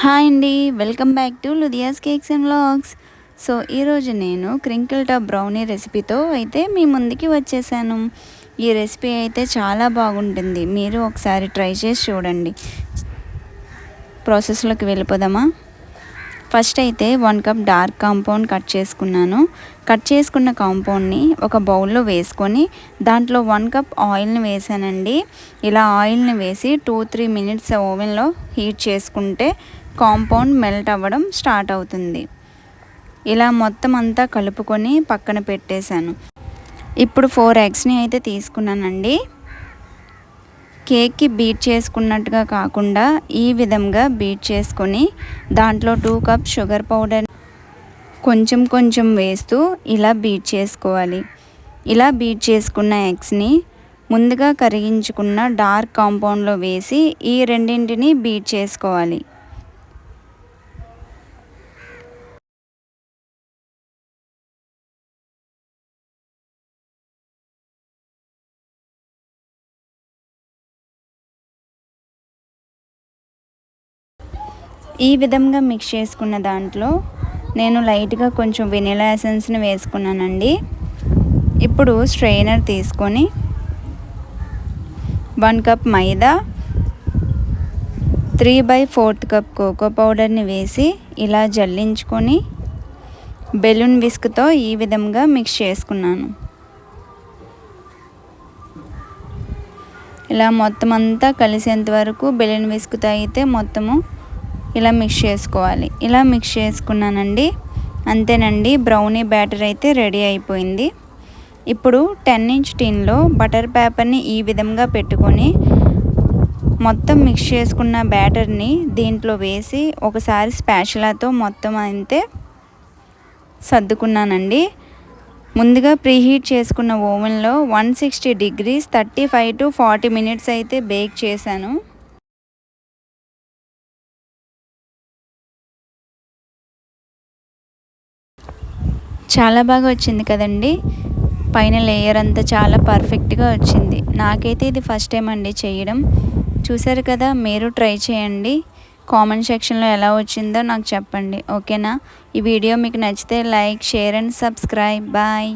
Hi అండి, welcome back to Ludia's cakes and vlogs. So ఈరోజు నేను క్రింకిల్ టాప్ బ్రౌనీ రెసిపీతో అయితే మీ ముందుకి వచ్చేసాను. ఈ రెసిపీ అయితే చాలా బాగుంటుంది, మీరు ఒకసారి ట్రై చేసి చూడండి. ప్రాసెస్లోకి వెళ్ళిపోదామా? ఫస్ట్ అయితే 1 కప్ డార్క్ కాంపౌండ్ కట్ చేసుకున్నాను. కట్ చేసుకున్న కాంపౌండ్ని ఒక బౌల్లో వేసుకొని దాంట్లో 1 కప్ ఆయిల్ని వేసానండి. ఇలా ఆయిల్ని వేసి 2-3 మినిట్స్ ఓవెన్లో హీట్ చేసుకుంటే కాంపౌండ్ మెల్ట్ అవ్వడం స్టార్ట్ అవుతుంది. ఇలా మొత్తం అంతా కలుపుకొని పక్కన పెట్టేశాను. ఇప్పుడు 4 ఎగ్స్ని అయితే తీసుకున్నానండి. కేక్కి బీట్ చేసుకున్నట్టుగా కాకుండా ఈ విధంగా బీట్ చేసుకొని దాంట్లో 2 కప్ షుగర్ పౌడర్ కొంచెం కొంచెం వేస్తూ ఇలా బీట్ చేసుకోవాలి. ఇలా బీట్ చేసుకున్న ఎగ్స్ని ముందుగా కరిగించుకున్న డార్క్ కాంపౌండ్లో వేసి ఈ రెండింటిని బీట్ చేసుకోవాలి. ఈ విధంగా మిక్స్ చేసుకున్న దాంట్లో నేను లైట్గా కొంచెం వెనిలా ఎసెన్స్ని వేసుకున్నానండి. ఇప్పుడు స్ట్రెయినర్ తీసుకొని 1 కప్ మైదా, 3/4 కప్ కోకో పౌడర్ని వేసి ఇలా జల్లించుకొని బెలూన్ విస్క్తో ఈ విధంగా మిక్స్ చేసుకున్నాను. ఇలా మొత్తం అంతా కలిసేంత వరకు బెలూన్ విస్క్తో అయితే మొత్తము ఇలా మిక్స్ చేసుకోవాలి. ఇలా మిక్స్ చేసుకున్నానండి. అంతేనండి, బ్రౌనీ బ్యాటర్ అయితే రెడీ అయిపోయింది. ఇప్పుడు 10 ఇంచ్ టిన్లో బటర్ పేపర్ని ఈ విధంగా పెట్టుకొని మొత్తం మిక్స్ చేసుకున్న బ్యాటర్ని దీంట్లో వేసి ఒకసారి స్పాచులాతో మొత్తం అయితే సర్దుకున్నానండి. ముందుగా ప్రీహీట్ చేసుకున్న ఓవెన్లో 160 డిగ్రీస్ 35 to 40 మినిట్స్ అయితే బేక్ చేశాను. చాలా బాగా వచ్చింది కదండి. పైన లేయర్ అంతా చాలా పర్ఫెక్ట్గా వచ్చింది. నాకైతే ఇది ఫస్ట్ టైం అండి చేయడం. చూసారు కదా, మీరు ట్రై చేయండి. కామెంట్ సెక్షన్లో ఎలా వచ్చిందో నాకు చెప్పండి, ఓకేనా? ఈ వీడియో మీకు నచ్చితే like, share and subscribe. Bye.